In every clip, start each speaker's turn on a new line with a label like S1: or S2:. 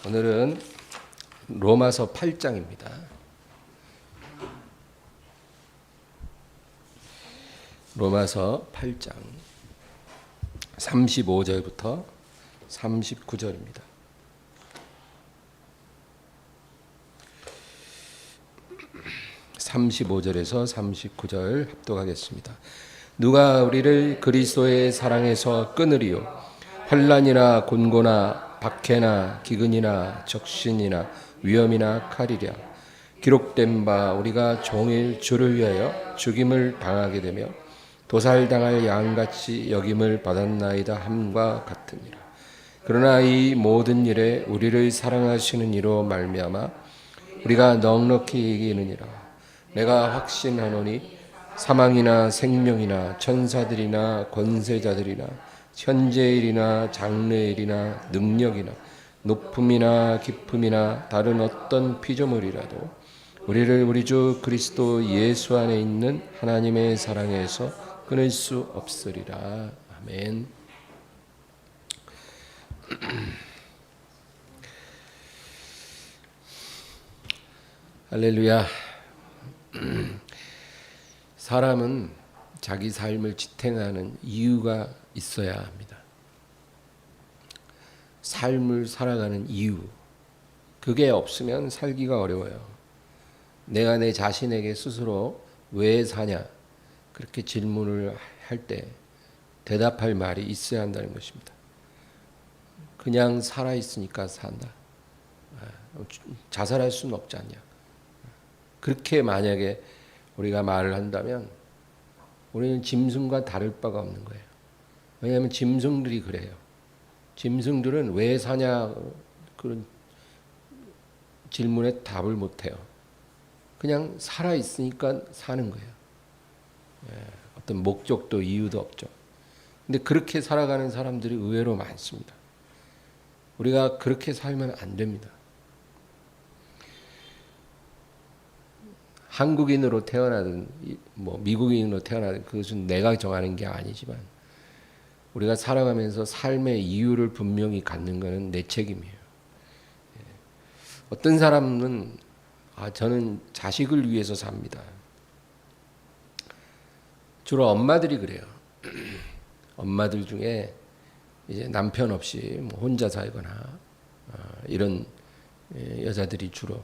S1: 오늘은 로마서 8장입니다. 로마서 8장 35절부터 39절입니다. (35절에서) 39절 합독하겠습니다. 누가 우리를 그리스도의 사랑에서 끊으리요? 환난이나 곤고나 박해나 기근이나 적신이나 위험이나 칼이랴. 기록된 바 우리가 종일 주를 위하여 죽임을 당하게 되며 도살당할 양같이 여김을 받았나이다 함과 같으니라. 그러나 이 모든 일에 우리를 사랑하시는 이로 말미암아 우리가 넉넉히 이기느니라. 내가 확신하노니 사망이나 생명이나 천사들이나 권세자들이나 현재일이나 장래일이나 능력이나 높음이나 깊음이나 다른 어떤 피조물이라도 우리를 우리 주 그리스도 예수 안에 있는 하나님의 사랑에서 끊을 수 없으리라. 아멘. 할렐루야. 사람은 자기 삶을 지탱하는 이유가 있어야 합니다. 삶을 살아가는 이유, 그게 없으면 살기가 어려워요. 내가 내 자신에게 스스로 왜 사냐 그렇게 질문을 할 때 대답할 말이 있어야 한다는 것입니다. 그냥 살아있으니까 산다. 자살할 수는 없지 않냐. 그렇게 만약에 우리가 말을 한다면 우리는 짐승과 다를 바가 없는 거예요. 왜냐하면 짐승들이 그래요. 짐승들은 왜 사냐 그런 질문에 답을 못해요. 그냥 살아있으니까 사는 거예요. 어떤 목적도 이유도 없죠. 근데 그렇게 살아가는 사람들이 의외로 많습니다. 우리가 그렇게 살면 안 됩니다. 한국인으로 태어나든 미국인으로 태어나든 그것은 내가 정하는 게 아니지만 우리가 살아가면서 삶의 이유를 분명히 갖는 것은 내 책임이에요. 어떤 사람은 저는 자식을 위해서 삽니다. 주로 엄마들이 그래요. 엄마들 중에 이제 남편 없이 혼자 살거나 이런 여자들이 주로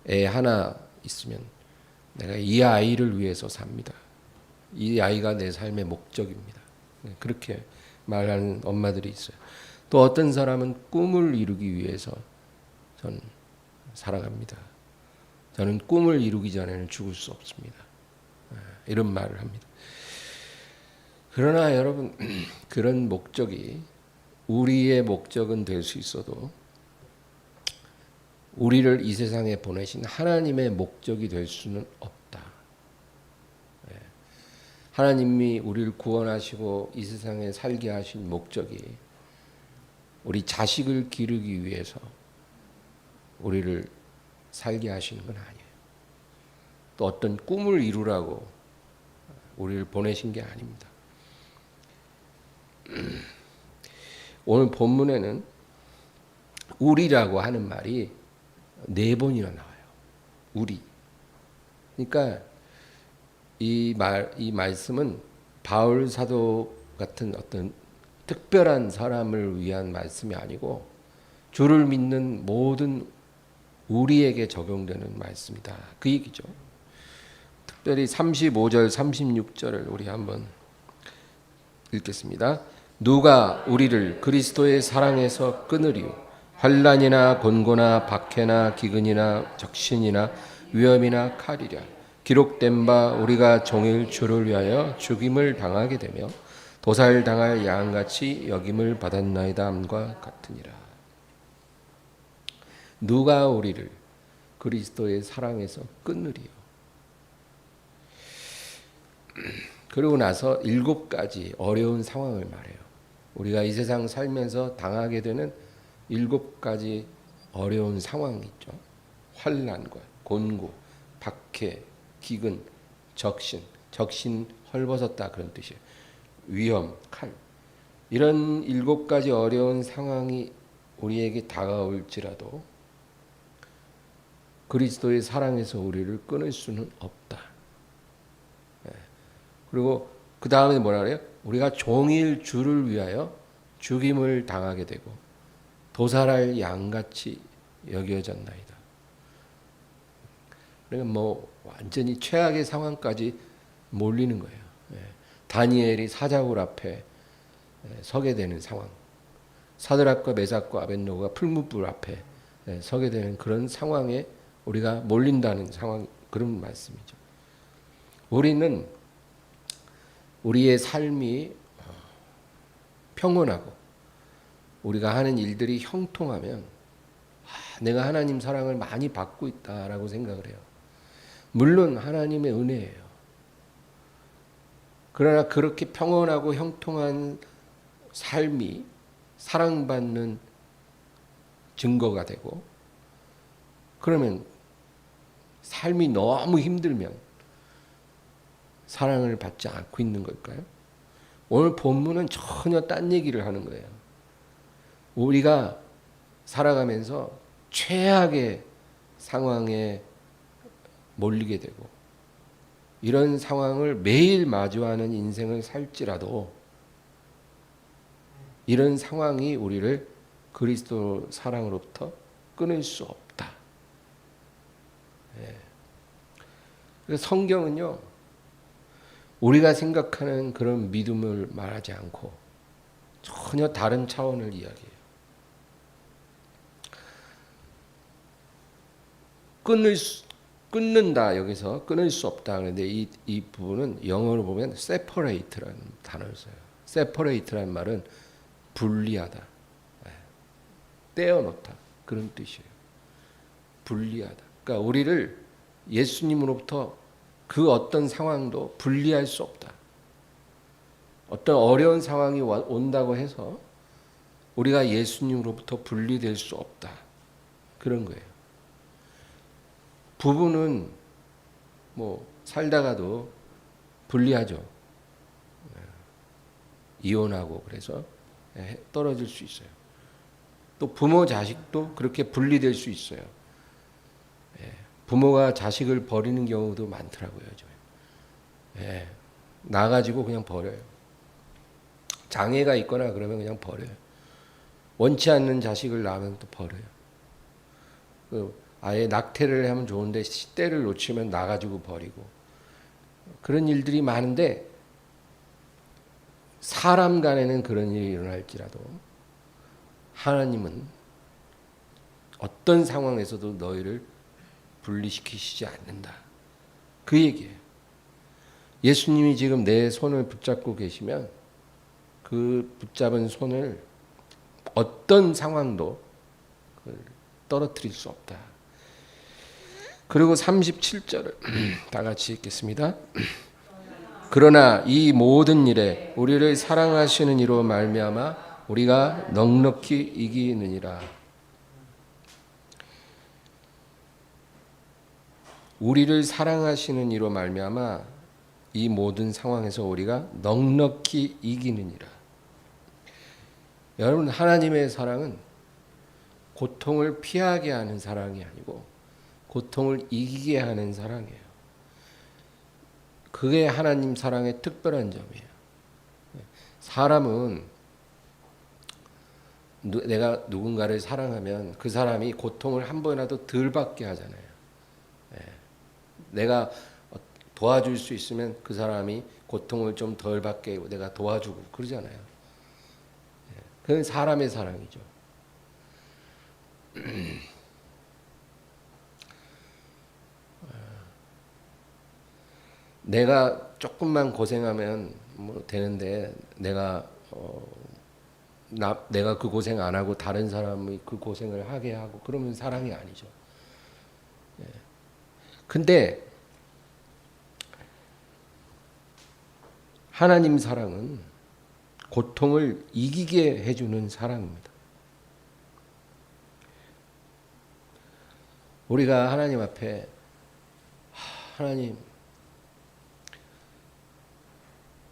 S1: 애 하나 있으면 내가 이 아이를 위해서 삽니다. 이 아이가 내 삶의 목적입니다. 그렇게 말하는 엄마들이 있어요. 또 어떤 사람은 꿈을 이루기 위해서 저는 살아갑니다. 저는 꿈을 이루기 전에는 죽을 수 없습니다. 이런 말을 합니다. 그러나 여러분, 그런 목적이 우리의 목적은 될 수 있어도 우리를 이 세상에 보내신 하나님의 목적이 될 수는 없다. 하나님이 우리를 구원하시고 이 세상에 살게 하신 목적이 우리 자식을 기르기 위해서 우리를 살게 하시는 건 아니에요. 또 어떤 꿈을 이루라고 우리를 보내신 게 아닙니다. 오늘 본문에는 우리라고 하는 말이 4번이나 나와요. 우리. 그러니까 이 말씀은 바울 사도 같은 어떤 특별한 사람을 위한 말씀이 아니고 주를 믿는 모든 우리에게 적용되는 말씀이다. 그 얘기죠. 특별히 35절, 36절을 우리 한번 읽겠습니다. 누가 우리를 그리스도의 사랑에서 끊으리요? 환난이나 곤고나 박해나 기근이나 적신이나 위험이나 칼이랴. 기록된 바 우리가 종일 주를 위하여 죽임을 당하게 되며 도살당할 양같이 여김을 받았나이다 함과 같으니라. 누가 우리를 그리스도의 사랑에서 끊으리요? 그러고 나서 7가지 어려운 상황을 말해요. 우리가 이 세상 살면서 당하게 되는 7가지 어려운 상황이 있죠. 환난과 곤고, 박해, 기근, 적신 헐벗었다 그런 뜻이에요. 위험, 칼. 이런 7가지 어려운 상황이 우리에게 다가올지라도 그리스도의 사랑에서 우리를 끊을 수는 없다. 그리고 그 다음에 뭐라 그래요? 우리가 종일 주를 위하여 죽임을 당하게 되고 도살할 양같이 여겨졌나이다. 그러니까 뭐 완전히 최악의 상황까지 몰리는 거예요. 다니엘이 사자굴 앞에 서게 되는 상황, 사드락과 메삭과 아벳노고가 풀무불 앞에 서게 되는 그런 상황에 우리가 몰린다는 상황, 그런 말씀이죠. 우리는 우리의 삶이 평온하고 우리가 하는 일들이 형통하면 내가 하나님 사랑을 많이 받고 있다라고 생각을 해요. 물론 하나님의 은혜예요. 그러나 그렇게 평온하고 형통한 삶이 사랑받는 증거가 되고, 그러면 삶이 너무 힘들면 사랑을 받지 않고 있는 걸까요? 오늘 본문은 전혀 딴 얘기를 하는 거예요. 우리가 살아가면서 최악의 상황에 몰리게 되고 이런 상황을 매일 마주하는 인생을 살지라도 이런 상황이 우리를 그리스도 사랑으로부터 끊을 수 없다. 그래서 성경은요, 우리가 생각하는 그런 믿음을 말하지 않고 전혀 다른 차원을 이야기해요. 끊는다, 여기서 끊을 수 없다. 그런데 이 부분은 영어로 보면 separate라는 단어를 써요. separate라는 말은 분리하다, 떼어놓다, 그런 뜻이에요. 분리하다. 그러니까 우리를 예수님으로부터 그 어떤 상황도 분리할 수 없다. 어떤 어려운 상황이 온다고 해서 우리가 예수님으로부터 분리될 수 없다. 그런 거예요. 부부는 뭐 살다가도 분리하죠. 이혼하고 그래서 떨어질 수 있어요. 또 부모 자식도 그렇게 분리될 수 있어요. 부모가 자식을 버리는 경우도 많더라고요. 나가지고 그냥 버려요. 장애가 있거나 그러면 그냥 버려요. 원치 않는 자식을 낳으면 또 버려요. 아예 낙태를 하면 좋은데 때를 놓치면 나가지고 버리고, 그런 일들이 많은데 사람 간에는 그런 일이 일어날지라도 하나님은 어떤 상황에서도 너희를 분리시키시지 않는다. 그 얘기예요. 예수님이 지금 내 손을 붙잡고 계시면 그 붙잡은 손을 어떤 상황도 떨어뜨릴 수 없다. 그리고 37절을 다 같이 읽겠습니다. 그러나 이 모든 일에 우리를 사랑하시는 이로 말미암아 우리가 넉넉히 이기느니라. 우리를 사랑하시는 이로 말미암아 이 모든 상황에서 우리가 넉넉히 이기느니라. 여러분, 하나님의 사랑은 고통을 피하게 하는 사랑이 아니고 고통을 이기게 하는 사랑이에요. 그게 하나님 사랑의 특별한 점이에요. 사람은 내가 누군가를 사랑하면 그 사람이 고통을 한 번이라도 덜 받게 하잖아요. 내가 도와줄 수 있으면 그 사람이 고통을 좀 덜 받게 내가 도와주고 그러잖아요. 그건 사람의 사랑이죠. 내가 조금만 고생하면 뭐 되는데 내가 그 고생 안 하고 다른 사람이 그 고생을 하게 하고 그러면 사랑이 아니죠. 근데 하나님 사랑은 고통을 이기게 해주는 사랑입니다. 우리가 하나님 앞에 하나님,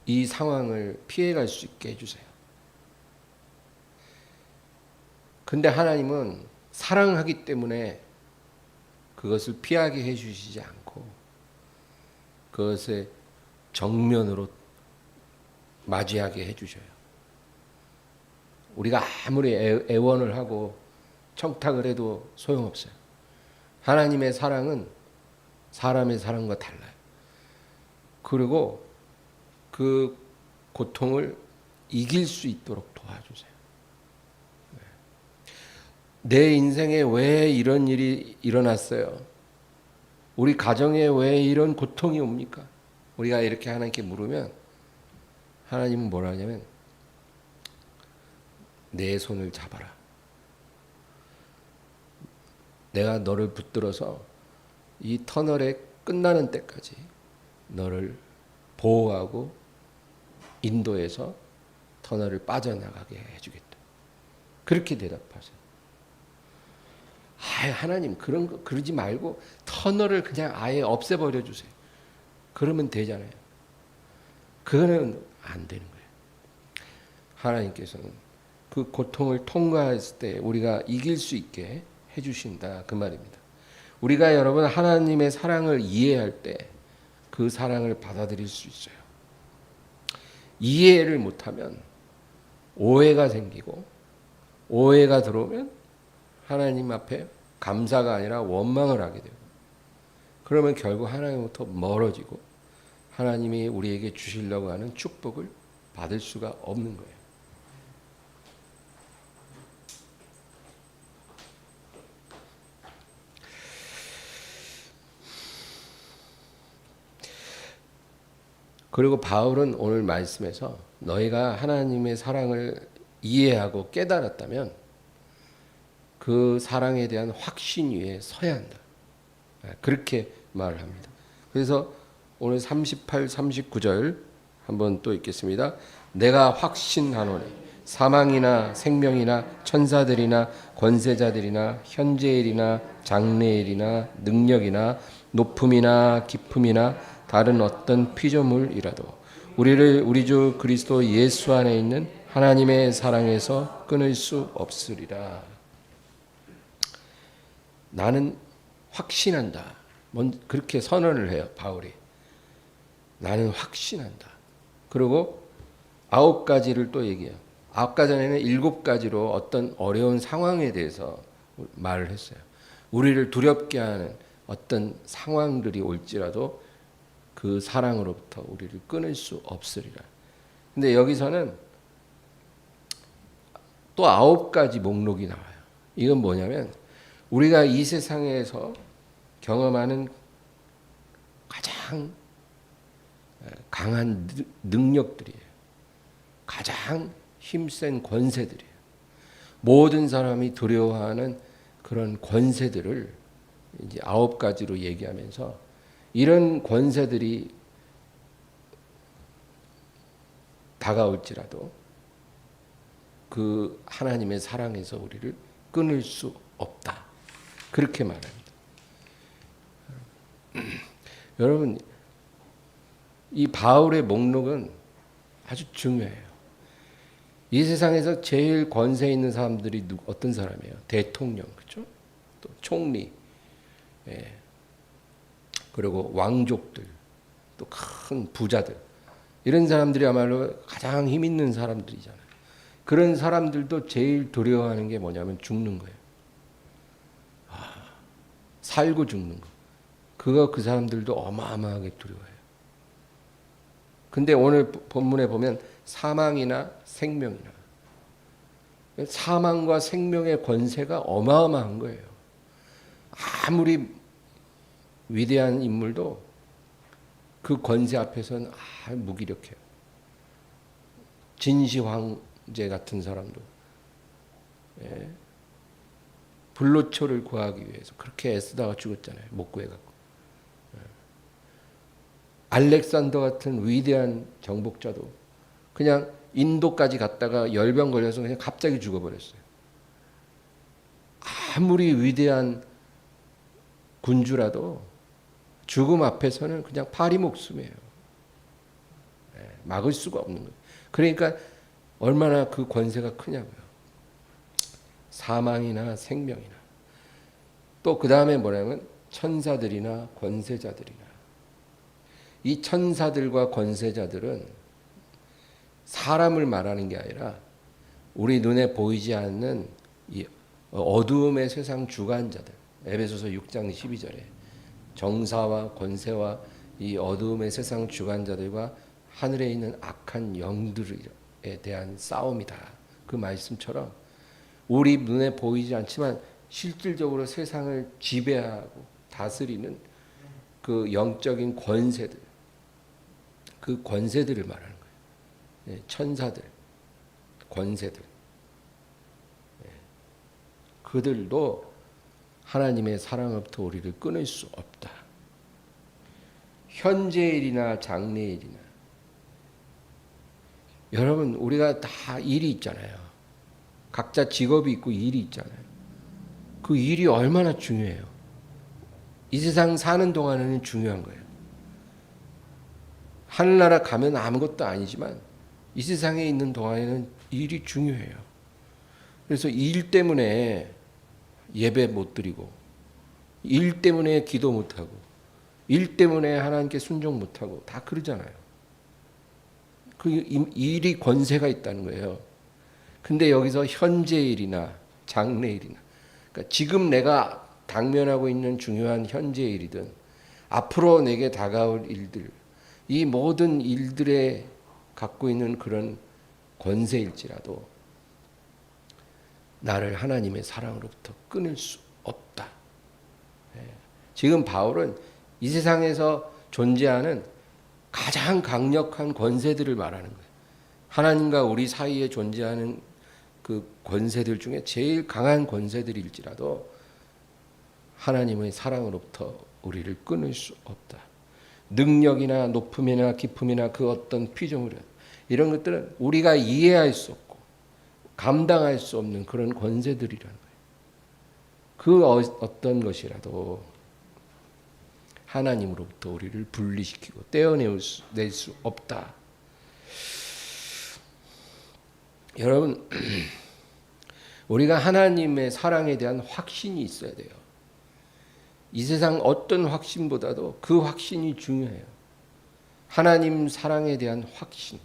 S1: 이 상황을 피해갈 수 있게 해주세요. 근데 하나님은 사랑하기 때문에 그것을 피하게 해주시지 않고 그것에 정면으로 맞이하게 해주셔요. 우리가 아무리 애원을 하고 청탁을 해도 소용없어요. 하나님의 사랑은 사람의 사랑과 달라요. 그리고 그 고통을 이길 수 있도록 도와주세요. 내 인생에 왜 이런 일이 일어났어요? 우리 가정에 왜 이런 고통이 옵니까? 우리가 이렇게 하나님께 물으면 하나님은 뭐라 하냐면 내 손을 잡아라. 내가 너를 붙들어서 이 터널에 끝나는 때까지 너를 보호하고 인도해서 터널을 빠져나가게 해주겠다. 그렇게 대답하세요. 하나님 그러지 말고 터널을 그냥 아예 없애버려 주세요. 그러면 되잖아요. 그거는 안 되는 거예요. 하나님께서는 그 고통을 통과했을 때 우리가 이길 수 있게 해주신다 그 말입니다. 우리가 여러분 하나님의 사랑을 이해할 때 그 사랑을 받아들일 수 있어요. 이해를 못하면 오해가 생기고 오해가 들어오면 하나님 앞에 감사가 아니라 원망을 하게 돼요. 그러면 결국 하나님부터 멀어지고 하나님이 우리에게 주시려고 하는 축복을 받을 수가 없는 거예요. 그리고 바울은 오늘 말씀에서 너희가 하나님의 사랑을 이해하고 깨달았다면 그 사랑에 대한 확신 위에 서야 한다. 그렇게 말을 합니다. 그래서 오늘 38, 39절 한번 또 읽겠습니다. 내가 확신하노니 사망이나 생명이나 천사들이나 권세자들이나 현재일이나 장래일이나 능력이나 높음이나 깊음이나 다른 어떤 피조물이라도 우리를 우리 주 그리스도 예수 안에 있는 하나님의 사랑에서 끊을 수 없으리라. 나는 확신한다. 그렇게 선언을 해요, 바울이. 나는 확신한다. 그리고 9가지를 또 얘기해요. 아까 전에는 7가지로 어떤 어려운 상황에 대해서 말을 했어요. 우리를 두렵게 하는 어떤 상황들이 올지라도 그 사랑으로부터 우리를 끊을 수 없으리라. 근데 여기서는 또 9가지 목록이 나와요. 이건 뭐냐면 우리가 이 세상에서 경험하는 가장 강한 능력들이에요. 가장 힘센 권세들이에요. 모든 사람이 두려워하는 그런 권세들을 이제 9가지로 얘기하면서 이런 권세들이 다가올지라도 그 하나님의 사랑에서 우리를 끊을 수 없다. 그렇게 말합니다. 여러분, 이 바울의 목록은 아주 중요해요. 이 세상에서 제일 권세 있는 사람들이 어떤 사람이에요? 대통령, 그렇죠? 또 총리, 예. 그리고 왕족들, 또 큰 부자들, 이런 사람들이야말로 가장 힘 있는 사람들이잖아요. 그런 사람들도 제일 두려워하는 게 뭐냐면 죽는 거예요. 살고 죽는 거. 그거 그 사람들도 어마어마하게 두려워해요. 근데 오늘 본문에 보면 사망이나 생명이나, 사망과 생명의 권세가 어마어마한 거예요. 아무리 위대한 인물도 그 권세 앞에서는 무기력해요. 진시 황제 같은 사람도 불로초를 구하기 위해서 그렇게 애쓰다가 죽었잖아요. 못 구해갖고. 알렉산더 같은 위대한 정복자도 그냥 인도까지 갔다가 열병 걸려서 그냥 갑자기 죽어버렸어요. 아무리 위대한 군주라도 죽음 앞에서는 그냥 파리 목숨이에요. 막을 수가 없는 거예요. 그러니까 얼마나 그 권세가 크냐고요. 사망이나 생명이나 또 그 다음에 뭐냐면 천사들이나 권세자들이나 이 천사들과 권세자들은 사람을 말하는 게 아니라 우리 눈에 보이지 않는 이 어두움의 세상 주관자들 에베소서 6장 12절에 정사와 권세와 이 어두움의 세상 주관자들과 하늘에 있는 악한 영들에 대한 싸움이다. 그 말씀처럼 우리 눈에 보이지 않지만 실질적으로 세상을 지배하고 다스리는 그 영적인 권세들, 그 권세들을 말하는 거예요. 천사들, 권세들. 그들도 하나님의 사랑으로부터 우리를 끊을 수 없다. 현재일이나 장래일이나 여러분 우리가 다 일이 있잖아요. 각자 직업이 있고 일이 있잖아요. 그 일이 얼마나 중요해요. 이 세상 사는 동안에는 중요한 거예요. 하늘나라 가면 아무것도 아니지만 이 세상에 있는 동안에는 일이 중요해요. 그래서 일 때문에 예배 못 드리고 일 때문에 기도 못하고 일 때문에 하나님께 순종 못하고 다 그러잖아요. 그 일이 권세가 있다는 거예요. 근데 여기서 현재일이나 장래일이나 그러니까 지금 내가 당면하고 있는 중요한 현재일이든 앞으로 내게 다가올 일들 이 모든 일들에 갖고 있는 그런 권세일지라도 나를 하나님의 사랑으로부터 끊을 수 없다. 지금 바울은 이 세상에서 존재하는 가장 강력한 권세들을 말하는 거예요. 하나님과 우리 사이에 존재하는 그 권세들 중에 제일 강한 권세들일지라도 하나님의 사랑으로부터 우리를 끊을 수 없다. 능력이나 높음이나 기쁨이나 그 어떤 피조물 이런 것들은 우리가 이해할 수 없고 감당할 수 없는 그런 권세들이라는 거예요. 그 어떤 것이라도 하나님으로부터 우리를 분리시키고 떼어낼 수 없다. 여러분 우리가 하나님의 사랑에 대한 확신이 있어야 돼요. 이 세상 어떤 확신보다도 그 확신이 중요해요. 하나님 사랑에 대한 확신.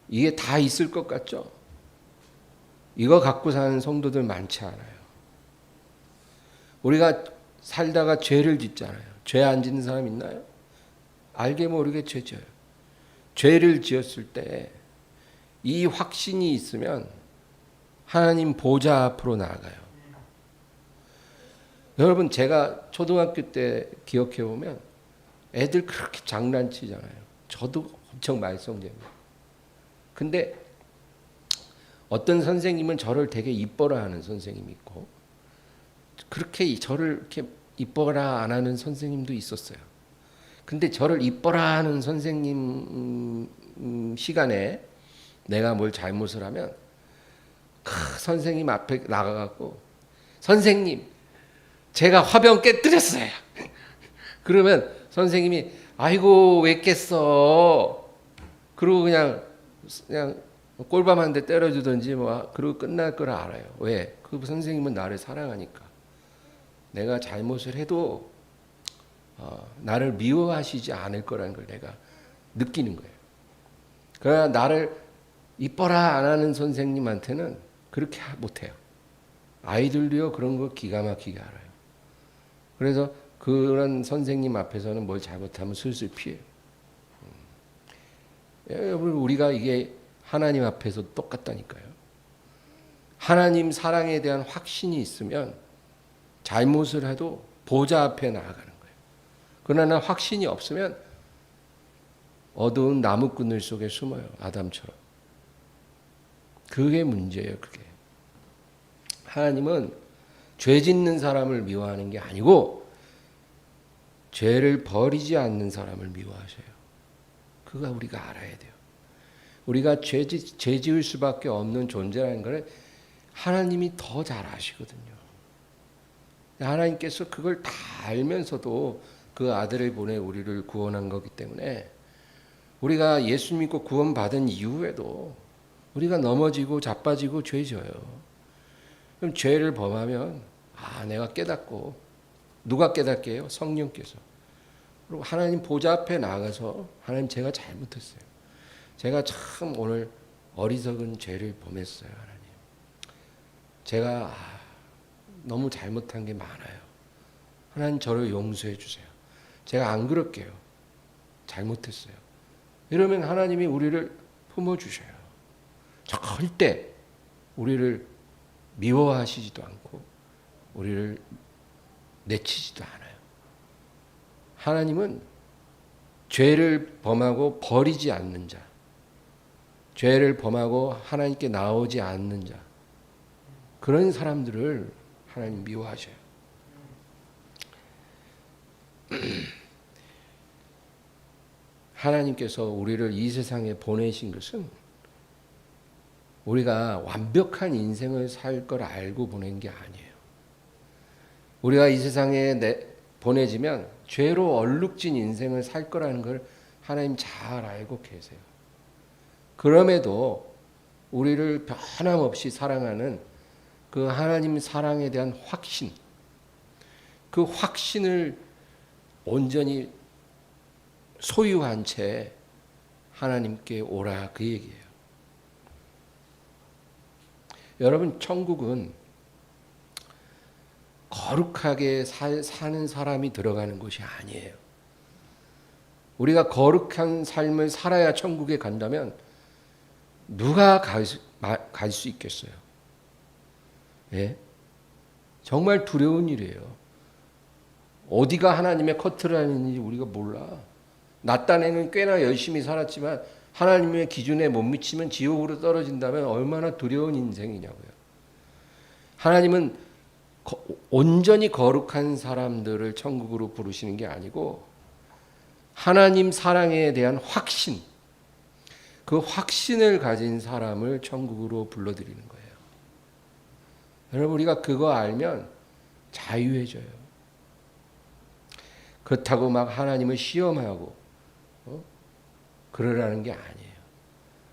S1: 이게 다 있을 것 같죠? 이거 갖고 사는 성도들 많지 않아요. 우리가 살다가 죄를 짓잖아요. 죄 안 짓는 사람 있나요? 알게 모르게 죄 져요. 죄를 지었을 때 이 확신이 있으면 하나님 보좌 앞으로 나아가요. 여러분 제가 초등학교 때 기억해 보면 애들 그렇게 장난치잖아요. 저도 엄청 말썽쟁이에요. 근데 어떤 선생님은 저를 되게 이뻐라 하는 선생님이 있고 그렇게 저를 이렇게 이뻐라 안 하는 선생님도 있었어요. 근데 저를 이뻐라 하는 선생님 시간에 내가 뭘 잘못을 하면 선생님 앞에 나가갖고 선생님 제가 화병 깨뜨렸어요. 그러면 선생님이 아이고 왜 깼어? 그러고 그냥 꼴밤 한 대 때려주든지 뭐 그러고 끝날 걸 알아요. 왜? 그 선생님은 나를 사랑하니까. 내가 잘못을 해도 나를 미워하시지 않을 거라는 걸 내가 느끼는 거예요. 그러나 나를 이뻐라 안 하는 선생님한테는 그렇게 못해요. 아이들도요 그런 거 기가 막히게 알아요. 그래서 그런 선생님 앞에서는 뭘 잘못하면 슬슬 피해요. 여러분 우리가 이게 하나님 앞에서 똑같다니까요. 하나님 사랑에 대한 확신이 있으면 잘못을 해도 보좌 앞에 나아가는 거예요. 그러나 확신이 없으면 어두운 나무 그늘 속에 숨어요. 아담처럼. 그게 문제예요. 그게. 하나님은 죄 짓는 사람을 미워하는 게 아니고 죄를 버리지 않는 사람을 미워하셔요. 그거 우리가 알아야 돼요. 우리가 죄 지을 수밖에 없는 존재라는 걸 하나님이 더 잘 아시거든요. 하나님께서 그걸 다 알면서도 그 아들을 보내 우리를 구원한 거기 때문에 우리가 예수 믿고 구원받은 이후에도 우리가 넘어지고 자빠지고 죄져요. 그럼 죄를 범하면 내가 깨닫고 누가 깨닫게 해요? 성령께서. 그리고 하나님 보좌 앞에 나가서 하나님 제가 잘못했어요. 제가 참 오늘 어리석은 죄를 범했어요. 하나님. 제가 너무 잘못한 게 많아요. 하나님 저를 용서해 주세요. 제가 안 그럴게요. 잘못했어요. 이러면 하나님이 우리를 품어주셔요. 절대 우리를 미워하시지도 않고 우리를 내치지도 않아요. 하나님은 죄를 범하고 버리지 않는 자, 죄를 범하고 하나님께 나오지 않는 자, 그런 사람들을 하나님 미워하셔요. 하나님께서 우리를 이 세상에 보내신 것은 우리가 완벽한 인생을 살 걸 알고 보낸 게 아니에요. 우리가 이 세상에 보내지면 죄로 얼룩진 인생을 살 거라는 걸 하나님 잘 알고 계세요. 그럼에도 우리를 변함없이 사랑하는 그 하나님 사랑에 대한 확신, 그 확신을 온전히 소유한 채 하나님께 오라 그 얘기예요. 여러분, 천국은 거룩하게 사는 사람이 들어가는 곳이 아니에요. 우리가 거룩한 삶을 살아야 천국에 간다면 누가 갈 수 있겠어요? 예? 정말 두려운 일이에요. 어디가 하나님의 커트라인인지 우리가 몰라. 낮 딴에는 꽤나 열심히 살았지만 하나님의 기준에 못 미치면 지옥으로 떨어진다면 얼마나 두려운 인생이냐고요. 하나님은 온전히 거룩한 사람들을 천국으로 부르시는 게 아니고 하나님 사랑에 대한 확신, 그 확신을 가진 사람을 천국으로 불러들이는 거예요. 여러분, 우리가 그거 알면 자유해져요. 그렇다고 막 하나님을 시험하고 그러라는 게 아니에요.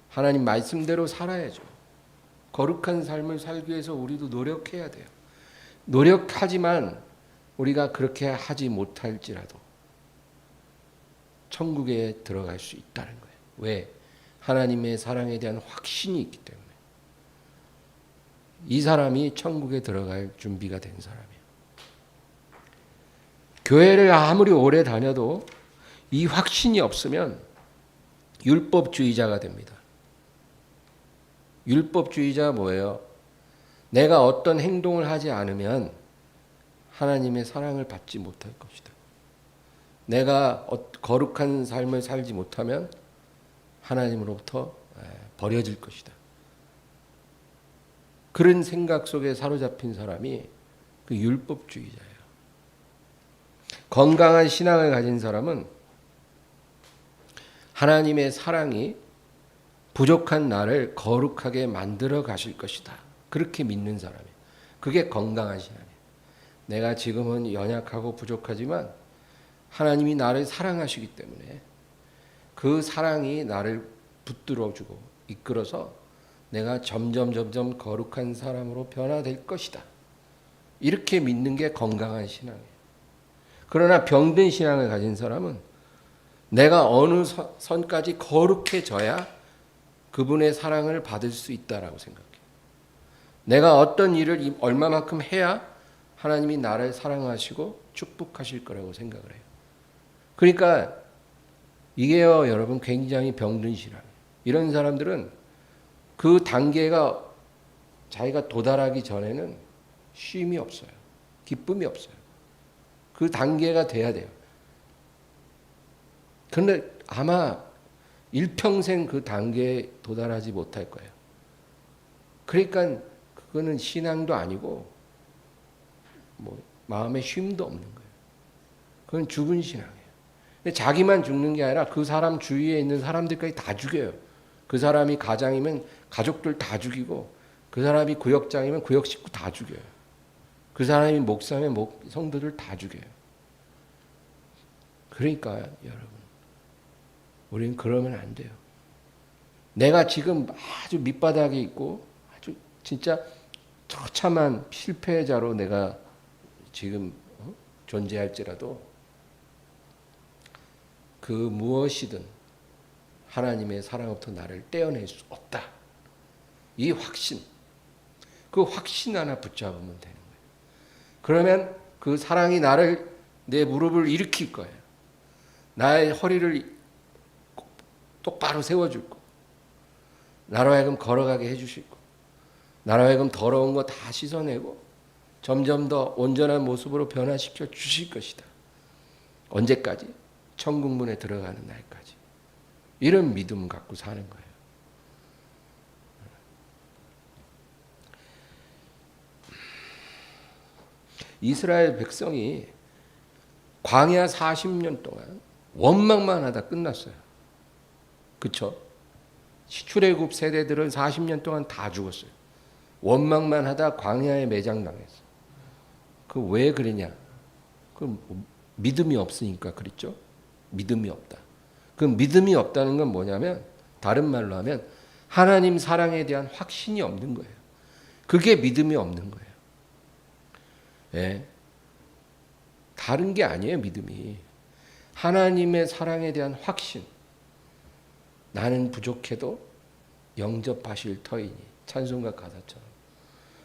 S1: 하나님 말씀대로 살아야죠. 거룩한 삶을 살기 위해서 우리도 노력해야 돼요. 노력하지만 우리가 그렇게 하지 못할지라도 천국에 들어갈 수 있다는 거예요. 왜? 하나님의 사랑에 대한 확신이 있기 때문에. 이 사람이 천국에 들어갈 준비가 된 사람이에요. 교회를 아무리 오래 다녀도 이 확신이 없으면 율법주의자가 됩니다. 율법주의자가 뭐예요? 내가 어떤 행동을 하지 않으면 하나님의 사랑을 받지 못할 것이다. 내가 거룩한 삶을 살지 못하면 하나님으로부터 버려질 것이다. 그런 생각 속에 사로잡힌 사람이 그 율법주의자예요. 건강한 신앙을 가진 사람은 하나님의 사랑이 부족한 나를 거룩하게 만들어 가실 것이다. 그렇게 믿는 사람이에요. 그게 건강한 신앙이에요. 내가 지금은 연약하고 부족하지만 하나님이 나를 사랑하시기 때문에 그 사랑이 나를 붙들어주고 이끌어서 내가 점점 거룩한 사람으로 변화될 것이다. 이렇게 믿는 게 건강한 신앙이에요. 그러나 병든 신앙을 가진 사람은 내가 어느 선까지 거룩해져야 그분의 사랑을 받을 수 있다라고 생각해요. 내가 어떤 일을 얼마만큼 해야 하나님이 나를 사랑하시고 축복하실 거라고 생각을 해요. 그러니까 이게요, 여러분, 굉장히 병든 신앙이에요. 이런 사람들은 그 단계가 자기가 도달하기 전에는 쉼이 없어요. 기쁨이 없어요. 그 단계가 돼야 돼요. 그런데 아마 일평생 그 단계에 도달하지 못할 거예요. 그러니까 그거는 신앙도 아니고 마음에 쉼도 없는 거예요. 그건 죽은 신앙이에요. 근데 자기만 죽는 게 아니라 그 사람 주위에 있는 사람들까지 다 죽여요. 그 사람이 가장이면 가족들 다 죽이고, 그 사람이 구역장이면 구역 식구 다 죽여요. 그 사람이 목사면 성도들 다 죽여요. 그러니까 여러분, 우리는 그러면 안 돼요. 내가 지금 아주 밑바닥에 있고 아주 진짜 처참한 실패자로 내가 지금 존재할지라도 그 무엇이든 하나님의 사랑으로부터 나를 떼어낼 수 없다. 이 확신, 그 확신 하나 붙잡으면 되는 거예요. 그러면 그 사랑이 내 무릎을 일으킬 거예요. 나의 허리를 똑바로 세워줄 거. 나로 하여금 걸어가게 해주실 거. 나로 하여금 더러운 거 다 씻어내고 점점 더 온전한 모습으로 변화시켜 주실 것이다. 언제까지? 천국문에 들어가는 날까지. 이런 믿음 갖고 사는 거예요. 이스라엘 백성이 광야 40년 동안 원망만 하다 끝났어요. 그렇죠? 출애굽 세대들은 40년 동안 다 죽었어요. 원망만 하다 광야에 매장당했어. 그 왜 그러냐? 그 믿음이 없으니까 그랬죠. 믿음이 없다. 그 믿음이 없다는 건 뭐냐면 다른 말로 하면 하나님 사랑에 대한 확신이 없는 거예요. 그게 믿음이 없는 거예요. 예. 다른 게 아니에요, 믿음이. 하나님의 사랑에 대한 확신. 나는 부족해도 영접하실 터이니. 찬송가 가사처럼.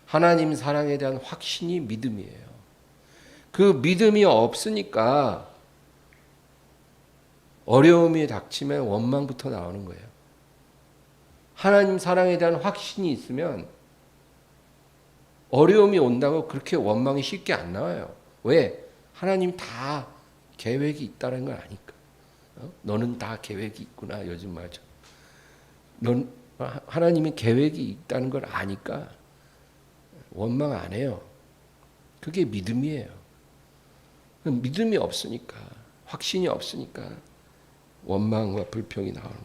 S1: 하나님 사랑에 대한 확신이 믿음이에요. 그 믿음이 없으니까 어려움이 닥치면 원망부터 나오는 거예요. 하나님 사랑에 대한 확신이 있으면 어려움이 온다고 그렇게 원망이 쉽게 안 나와요. 왜? 하나님 다 계획이 있다는 걸 아니까. 너는 다 계획이 있구나. 요즘 말죠. 하나님이 계획이 있다는 걸 아니까 원망 안 해요. 그게 믿음이에요. 믿음이 없으니까, 확신이 없으니까 원망과 불평이 나오는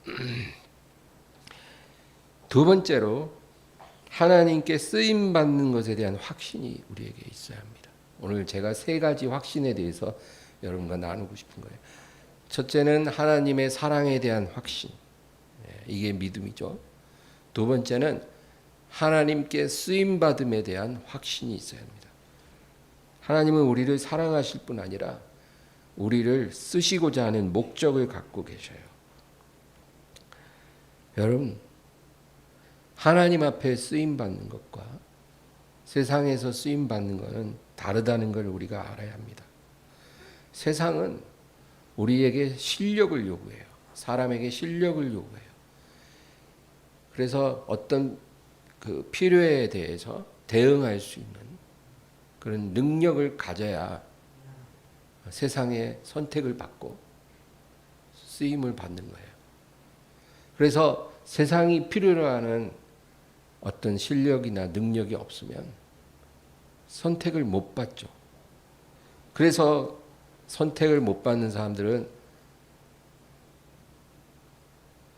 S1: 거예요. 두 번째로 하나님께 쓰임 받는 것에 대한 확신이 우리에게 있어야 합니다. 오늘 제가 세 가지 확신에 대해서 여러분과 나누고 싶은 거예요. 첫째는 하나님의 사랑에 대한 확신. 이게 믿음이죠. 두 번째는 하나님께 쓰임 받음에 대한 확신이 있어야 합니다. 하나님은 우리를 사랑하실 뿐 아니라 우리를 쓰시고자 하는 목적을 갖고 계셔요. 여러분, 하나님 앞에 쓰임 받는 것과 세상에서 쓰임 받는 것은 다르다는 걸 우리가 알아야 합니다. 세상은 우리에게 실력을 요구해요. 사람에게 실력을 요구해요. 그래서 어떤 그 필요에 대해서 대응할 수 있는 그런 능력을 가져야 세상에 선택을 받고 쓰임을 받는 거예요. 그래서 세상이 필요로 하는 어떤 실력이나 능력이 없으면 선택을 못 받죠. 그래서 선택을 못 받는 사람들은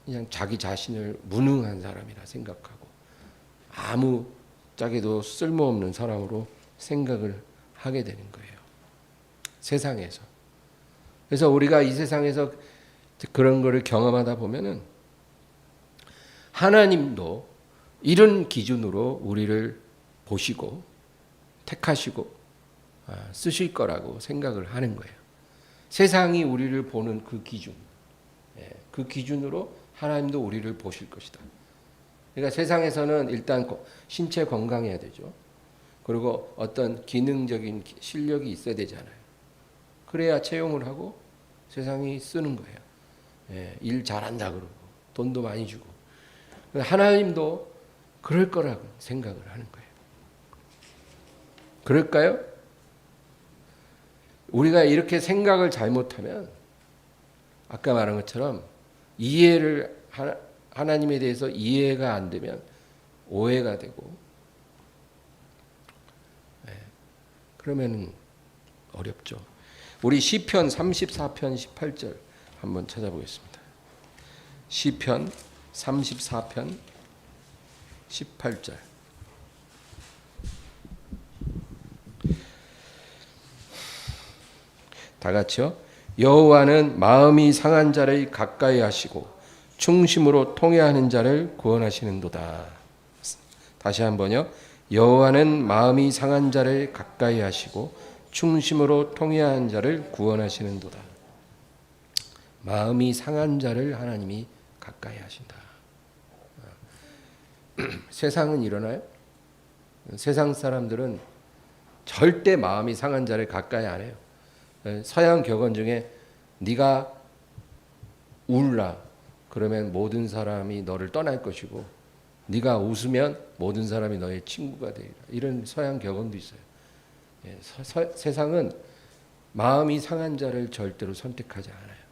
S1: 그냥 자기 자신을 무능한 사람이라 생각하고 아무 짝에도 쓸모없는 사람으로 생각을 하게 되는 거예요. 세상에서. 그래서 우리가 이 세상에서 그런 거를 경험하다 보면은 하나님도 이런 기준으로 우리를 보시고 택하시고 쓰실 거라고 생각을 하는 거예요. 세상이 우리를 보는 그 기준, 그 기준으로 하나님도 우리를 보실 것이다. 그러니까 세상에서는 일단 신체 건강해야 되죠. 그리고 어떤 기능적인 실력이 있어야 되잖아요. 그래야 채용을 하고 세상이 쓰는 거예요. 일 잘한다 그러고 돈도 많이 주고. 하나님도 그럴 거라고 생각을 하는 거예요. 그럴까요? 우리가 이렇게 생각을 잘못하면 아까 말한 것처럼 이해를 하나님에 대해서 이해가 안 되면 오해가 되고 그러면 어렵죠. 우리 시편 34편 18절 한번 찾아보겠습니다. 시편 34편 18절. 다 같이요. 여호와는 마음이 상한 자를 가까이 하시고 충심으로 통회하는 자를 구원하시는도다. 다시 한번요. 여호와는 마음이 상한 자를 가까이 하시고 충심으로 통회한 자를 구원하시는도다. 마음이 상한 자를 하나님이 가까이 하신다. 세상은 이러나요? 세상 사람들은 절대 마음이 상한 자를 가까이 안 해요. 서양 격언 중에 네가 울라 그러면 모든 사람이 너를 떠날 것이고 네가 웃으면 모든 사람이 너의 친구가 되리라. 이런 서양 격언도 있어요. 세상은 마음이 상한 자를 절대로 선택하지 않아요.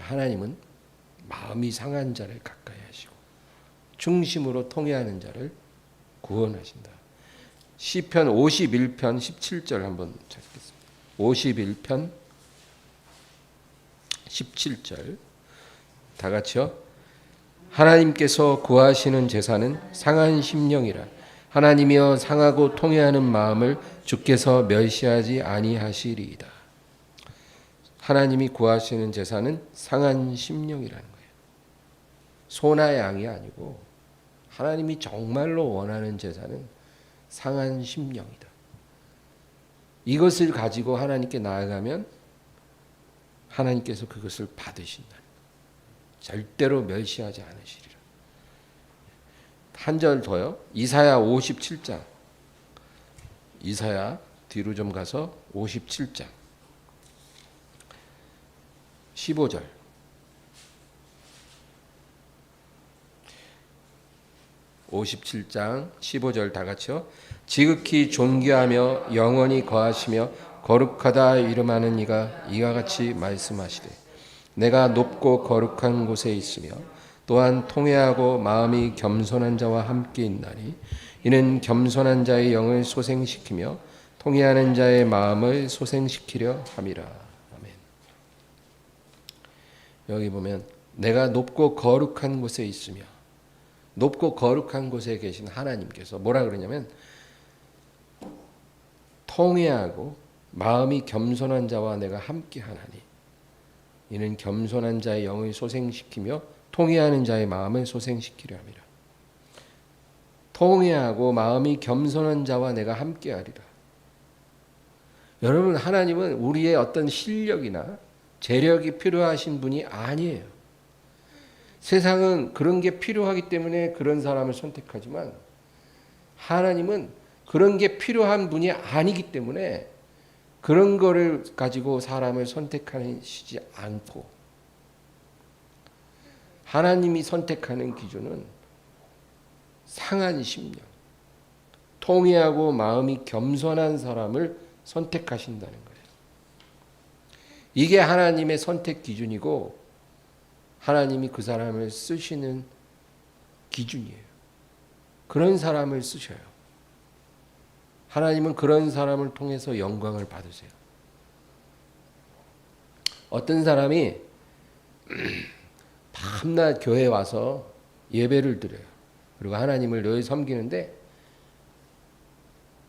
S1: 하나님은 마음이 상한 자를 가까이 하시고 중심으로 통회하는 자를 구원하신다. 시편 51편 17절 한번 찾겠습니다. 51편 17절 다 같이요. 하나님께서 구하시는 제사는 상한 심령이라. 하나님이여 상하고 통회하는 마음을 주께서 멸시하지 아니하시리이다. 하나님이 구하시는 제사는 상한 심령이라는 거예요. 소나 양이 아니고 하나님이 정말로 원하는 제사는 상한 심령이다. 이것을 가지고 하나님께 나아가면 하나님께서 그것을 받으신다. 절대로 멸시하지 않으시리라. 한 절 더요. 이사야 57장. 이사야 뒤로 좀 가서 57장 15절. 57장 15절 다 같이요. 지극히 존귀하며 영원히 거하시며 거룩하다 이름하는 이가 이와 같이 말씀하시되 내가 높고 거룩한 곳에 있으며 또한 통회하고 마음이 겸손한 자와 함께 있나니 이는 겸손한 자의 영을 소생시키며 통회하는 자의 마음을 소생시키려 함이라. 아멘. 여기 보면 내가 높고 거룩한 곳에 있으며 높고 거룩한 곳에 계신 하나님께서 뭐라 그러냐면 통회하고 마음이 겸손한 자와 내가 함께 하나니 이는 겸손한 자의 영을 소생시키며 통회하는 자의 마음을 소생시키려 함이라. 통회하고 마음이 겸손한 자와 내가 함께 하리라. 여러분 하나님은 우리의 어떤 실력이나 재력이 필요하신 분이 아니에요. 세상은 그런 게 필요하기 때문에 그런 사람을 선택하지만 하나님은 그런 게 필요한 분이 아니기 때문에 그런 거를 가지고 사람을 선택하시지 않고 하나님이 선택하는 기준은 상한 심령, 통회하고 마음이 겸손한 사람을 선택하신다는 거예요. 이게 하나님의 선택 기준이고 하나님이 그 사람을 쓰시는 기준이에요. 그런 사람을 쓰셔요. 하나님은 그런 사람을 통해서 영광을 받으세요. 어떤 사람이 밤낮 교회에 와서 예배를 드려요. 그리고 하나님을 늘 섬기는데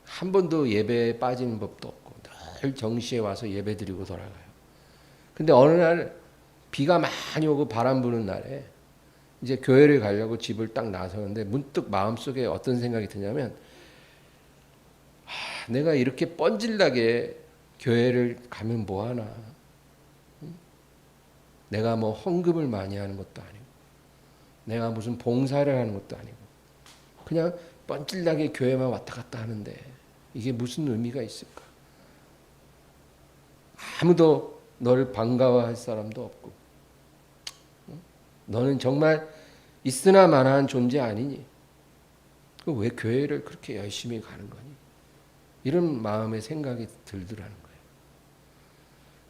S1: 한 번도 예배에 빠지는 법도 없고 늘 정시에 와서 예배 드리고 돌아가요. 근데 어느 날 비가 많이 오고 바람 부는 날에 이제 교회를 가려고 집을 딱 나서는데 문득 마음속에 어떤 생각이 드냐면 내가 이렇게 뻔질나게 교회를 가면 뭐하나. 내가 뭐 헌금을 많이 하는 것도 아니고 내가 무슨 봉사를 하는 것도 아니고 그냥 뻔질나게 교회만 왔다 갔다 하는데 이게 무슨 의미가 있을까. 아무도 너를 반가워할 사람도 없고 너는 정말 있으나 마나한 존재 아니니 왜 교회를 그렇게 열심히 가는 거니. 이런 마음의 생각이 들더라는 거예요.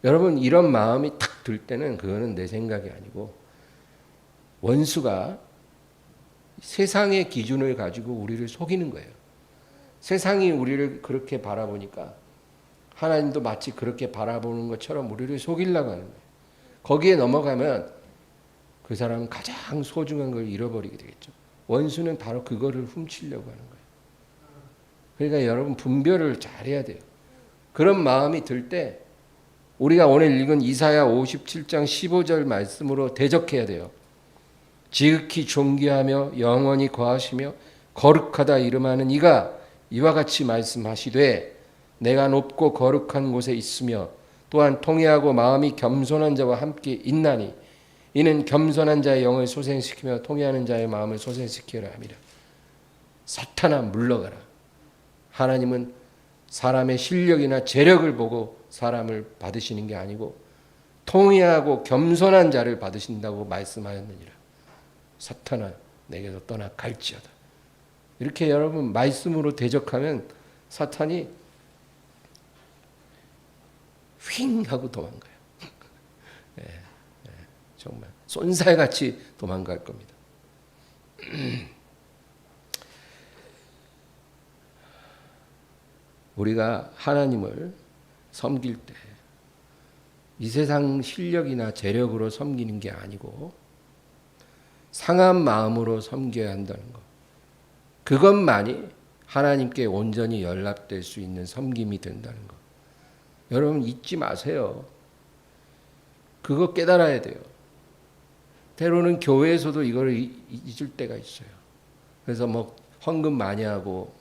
S1: 여러분 이런 마음이 탁 들 때는 그거는 내 생각이 아니고 원수가 세상의 기준을 가지고 우리를 속이는 거예요. 세상이 우리를 그렇게 바라보니까 하나님도 마치 그렇게 바라보는 것처럼 우리를 속이려고 하는 거예요. 거기에 넘어가면 그 사람은 가장 소중한 걸 잃어버리게 되겠죠. 원수는 바로 그거를 훔치려고 하는 거예요. 그러니까 여러분 분별을 잘해야 돼요. 그런 마음이 들 때 우리가 오늘 읽은 이사야 57장 15절 말씀으로 대적해야 돼요. 지극히 존귀하며 영원히 거하시며 거룩하다 이름하는 이가 이와 같이 말씀하시되 내가 높고 거룩한 곳에 있으며 또한 통회하고 마음이 겸손한 자와 함께 있나니 이는 겸손한 자의 영을 소생시키며 통회하는 자의 마음을 소생시키려 함이라. 사탄아 물러가라. 하나님은 사람의 실력이나 재력을 보고 사람을 받으시는 게 아니고 통회하고 겸손한 자를 받으신다고 말씀하였느니라. 사탄아 내게서 떠나 갈지어다. 이렇게 여러분 말씀으로 대적하면 사탄이 휙 하고 도망가요. 네, 네, 정말 쏜살같이 도망갈 겁니다. 우리가 하나님을 섬길 때 이 세상 실력이나 재력으로 섬기는 게 아니고 상한 마음으로 섬겨야 한다는 것. 그것만이 하나님께 온전히 연락될 수 있는 섬김이 된다는 것. 여러분 잊지 마세요. 그거 깨달아야 돼요. 때로는 교회에서도 이걸 잊을 때가 있어요. 그래서 뭐 헌금 많이 하고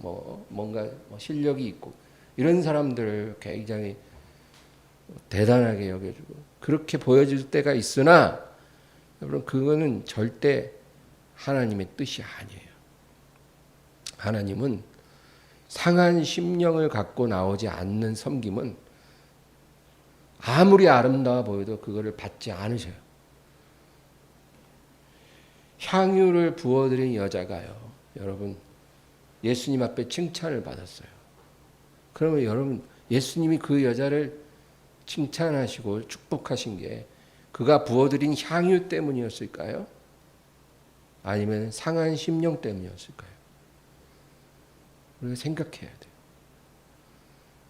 S1: 뭔가 실력이 있고 이런 사람들을 굉장히 대단하게 여겨주고 그렇게 보여줄 때가 있으나 여러분 그거는 절대 하나님의 뜻이 아니에요. 하나님은 상한 심령을 갖고 나오지 않는 섬김은 아무리 아름다워 보여도 그거를 받지 않으셔요. 향유를 부어드린 여자가요. 여러분 예수님 앞에 칭찬을 받았어요. 그러면 여러분 예수님이 그 여자를 칭찬하시고 축복하신 게 그가 부어드린 향유 때문이었을까요? 아니면 상한 심령 때문이었을까요? 우리가 생각해야 돼요.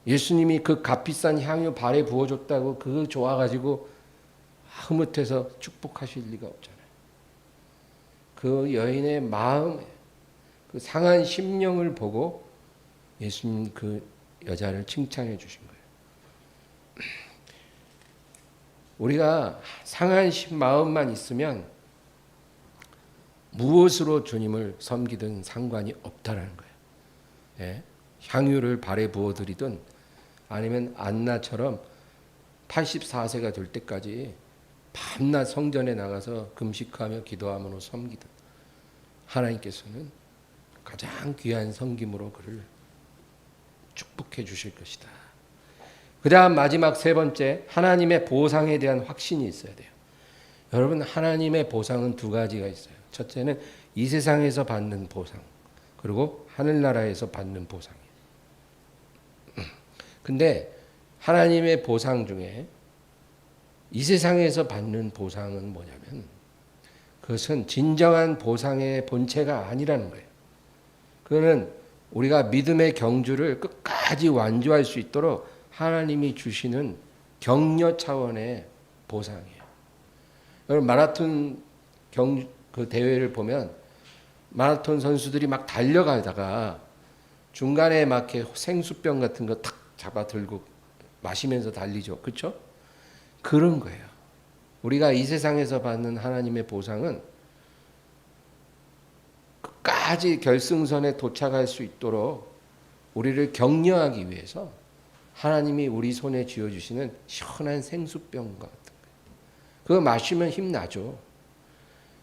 S1: 예수님이 그 값비싼 향유 발에 부어줬다고 그거 좋아가지고 흐뭇해서 축복하실 리가 없잖아요. 그 여인의 마음에 그 상한 심령을 보고 예수님 그 여자를 칭찬해 주신 거예요. 우리가 상한 마음만 있으면 무엇으로 주님을 섬기든 상관이 없다라는 거예요. 예? 향유를 발에 부어드리든 아니면 안나처럼 84세가 될 때까지 밤낮 성전에 나가서 금식하며 기도함으로 섬기든 하나님께서는 가장 귀한 섬김으로 그를 축복해 주실 것이다. 그 다음 마지막 세 번째, 하나님의 보상에 대한 확신이 있어야 돼요. 여러분 하나님의 보상은 두 가지가 있어요. 첫째는 이 세상에서 받는 보상, 그리고 하늘나라에서 받는 보상이에요. 근데 하나님의 보상 중에 이 세상에서 받는 보상은 뭐냐면 그것은 진정한 보상의 본체가 아니라는 거예요. 그거는 우리가 믿음의 경주를 끝까지 완주할 수 있도록 하나님이 주시는 격려 차원의 보상이에요. 여러분 마라톤 그 대회를 보면 마라톤 선수들이 막 달려가다가 중간에 막 이렇게 생수병 같은 거 탁 잡아 들고 마시면서 달리죠. 그렇죠? 그런 거예요. 우리가 이 세상에서 받는 하나님의 보상은 끝까지 결승선에 도착할 수 있도록 우리를 격려하기 위해서 하나님이 우리 손에 쥐어주시는 시원한 생수병 같은 거예요. 그거 마시면 힘나죠.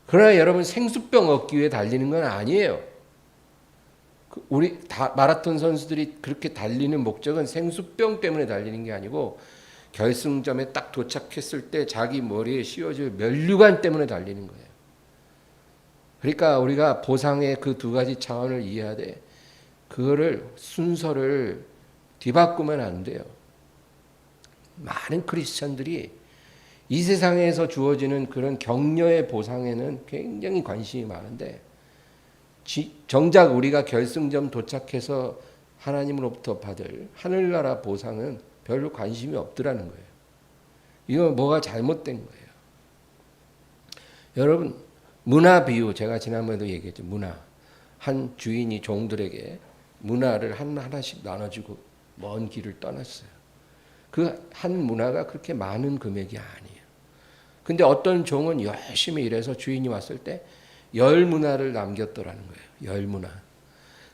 S1: 그러나 여러분 생수병 얻기 위해 달리는 건 아니에요. 우리 마라톤 선수들이 그렇게 달리는 목적은 생수병 때문에 달리는 게 아니고 결승점에 딱 도착했을 때 자기 머리에 씌워질 면류관 때문에 달리는 거예요. 그러니까 우리가 보상의 그 두 가지 차원을 이해해야 돼. 그거를 순서를 뒤바꾸면 안 돼요. 많은 크리스천들이 이 세상에서 주어지는 그런 격려의 보상에는 굉장히 관심이 많은데 정작 우리가 결승점 도착해서 하나님으로부터 받을 하늘나라 보상은 별로 관심이 없더라는 거예요. 이거 뭐가 잘못된 거예요. 여러분 문화 비유 제가 지난번에도 얘기했죠. 문화. 한 주인이 종들에게 문화를 하나씩 나눠주고 먼 길을 떠났어요. 그 한 문화가 그렇게 많은 금액이 아니에요. 근데 어떤 종은 열심히 일해서 주인이 왔을 때 열 문화를 남겼더라는 거예요. 열 문화.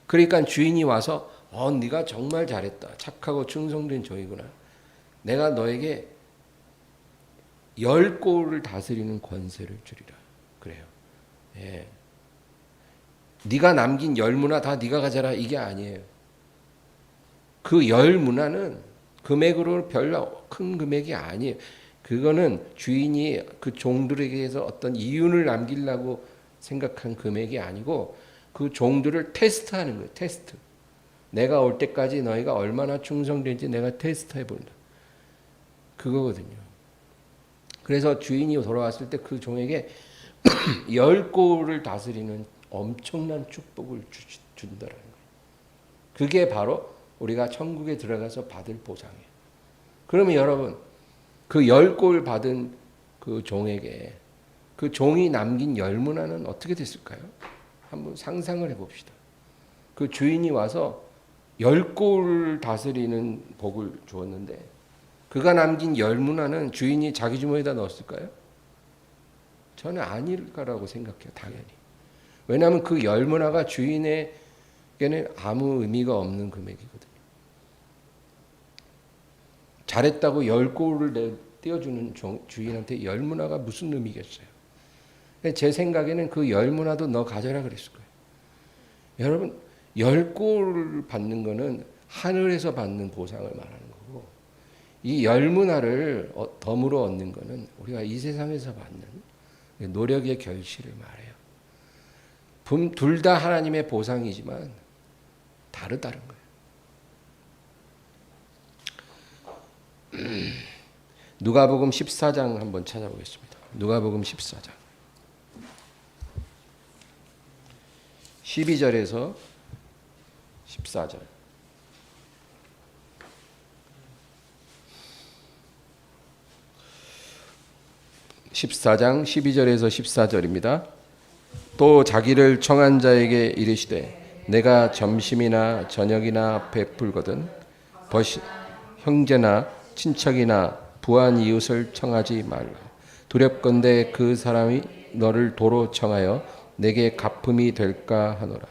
S1: 그러니까 주인이 와서 네가 정말 잘했다. 착하고 충성된 종이구나. 내가 너에게 열 꼴을 다스리는 권세를 주리라. 그래요. 예. 네가 남긴 열 문화 다 네가 가져라 이게 아니에요. 그 열 문화는 금액으로 별로 큰 금액이 아니에요. 그거는 주인이 그 종들에게서 어떤 이윤을 남기려고 생각한 금액이 아니고 그 종들을 테스트하는 거예요. 테스트. 내가 올 때까지 너희가 얼마나 충성된지 내가 테스트해 본다. 그거거든요. 그래서 주인이 돌아왔을 때 그 종에게 열 꼴을 다스리는 엄청난 축복을 준다라는 거예요. 그게 바로 우리가 천국에 들어가서 받을 보상이에요. 그러면 여러분 그 열 꼴 받은 그 종에게 그 종이 남긴 열 문화는 어떻게 됐을까요? 한번 상상을 해봅시다. 그 주인이 와서 열 꼴 다스리는 복을 주었는데 그가 남긴 열 문화는 주인이 자기 주머니에다 넣었을까요? 저는 아닐 거라고 생각해요. 당연히. 왜냐하면 그 열 문화가 주인에게는 아무 의미가 없는 금액이거든요. 잘했다고 열 꼴을 떼어주는 주인한테 열 문화가 무슨 의미겠어요? 제 생각에는 그 열 문화도 너 가져라 그랬을 거예요. 여러분 열 꼴을 받는 거는 하늘에서 받는 보상을 말하는 거고 이 열 문화를 덤으로 얻는 거는 우리가 이 세상에서 받는 노력의 결실을 말해요. 둘 다 하나님의 보상이지만 다르다는 거예요. 누가복음 14장 한번 찾아보겠습니다. 누가복음 14장 12절에서 14절. 14장 12절에서 14절입니다. 또 자기를 청한 자에게 이르시되 내가 점심이나 저녁이나 베풀거든 형제나 친척이나 부한 이웃을 청하지 말라. 두렵건대 그 사람이 너를 도로 청하여 내게 갚음이 될까 하노라.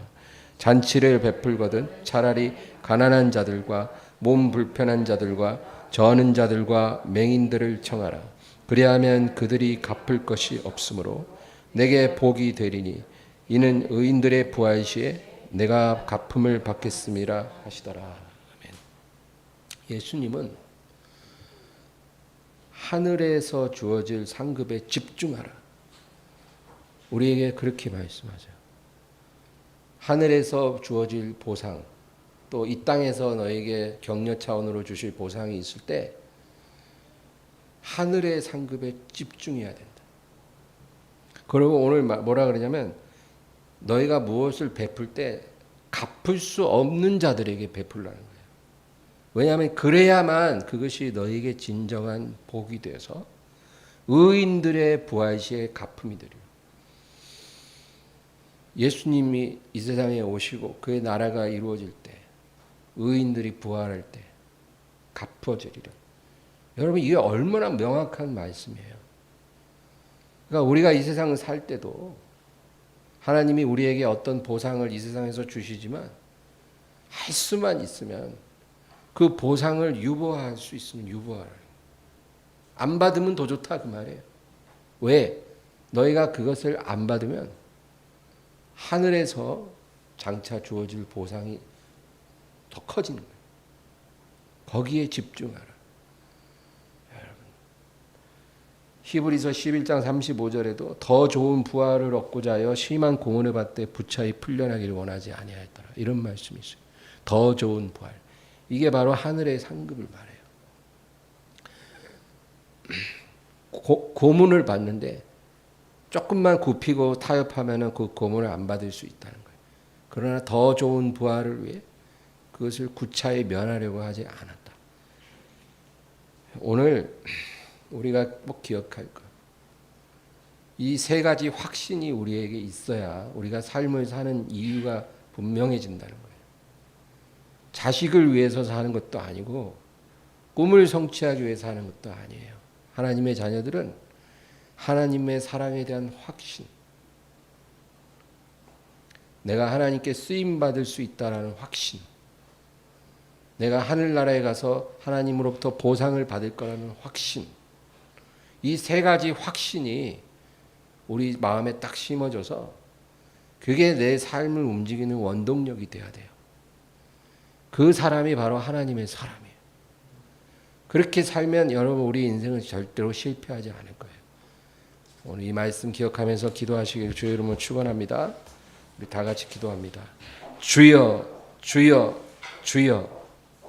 S1: 잔치를 베풀거든 차라리 가난한 자들과 몸 불편한 자들과 저는 자들과 맹인들을 청하라. 그리하면 그들이 갚을 것이 없으므로 내게 복이 되리니 이는 의인들의 부활 시에 내가 갚음을 받겠음이라 하시더라. 아멘. 예수님은 하늘에서 주어질 상급에 집중하라. 우리에게 그렇게 말씀하세요. 하늘에서 주어질 보상, 또 이 땅에서 너에게 격려 차원으로 주실 보상이 있을 때 하늘의 상급에 집중해야 된다. 그리고 오늘 뭐라 그러냐면 너희가 무엇을 베풀 때 갚을 수 없는 자들에게 베풀라는 거예요. 왜냐하면 그래야만 그것이 너희에게 진정한 복이 되어서 의인들의 부활 시에 갚음이 되리라. 예수님이 이 세상에 오시고 그의 나라가 이루어질 때 의인들이 부활할 때 갚어지리라. 여러분 이게 얼마나 명확한 말씀이에요. 그러니까 우리가 이 세상을 살 때도 하나님이 우리에게 어떤 보상을 이 세상에서 주시지만 할 수만 있으면 그 보상을 유보할 수 있으면 유보하라. 안 받으면 더 좋다 그 말이에요. 왜? 너희가 그것을 안 받으면 하늘에서 장차 주어질 보상이 더 커지는 거예요. 거기에 집중하라. 여러분, 히브리서 11장 35절에도 더 좋은 부활을 얻고자 하여 심한 공헌을 받되 부차히 풀려나기를 원하지 아니하였더라. 이런 말씀이 있어요. 더 좋은 부활. 이게 바로 하늘의 상급을 말해요. 고문을 받는데 조금만 굽히고 타협하면 그 고문을 안 받을 수 있다는 거예요. 그러나 더 좋은 부활을 위해 그것을 구차히 면하려고 하지 않았다. 오늘 우리가 꼭 기억할 것. 이 세 가지 확신이 우리에게 있어야 우리가 삶을 사는 이유가 분명해진다는 거예요. 자식을 위해서 사는 것도 아니고 꿈을 성취하기 위해서 사는 것도 아니에요. 하나님의 자녀들은 하나님의 사랑에 대한 확신, 내가 하나님께 쓰임 받을 수 있다라는 확신, 내가 하늘나라에 가서 하나님으로부터 보상을 받을 거라는 확신, 이 세 가지 확신이 우리 마음에 딱 심어져서 그게 내 삶을 움직이는 원동력이 돼야 돼요. 그 사람이 바로 하나님의 사람이에요. 그렇게 살면 여러분 우리 인생은 절대로 실패하지 않을 거예요. 오늘 이 말씀 기억하면서 기도하시길 주의 이름으로 축원합니다. 우리 다 같이 기도합니다. 주여, 주여, 주여.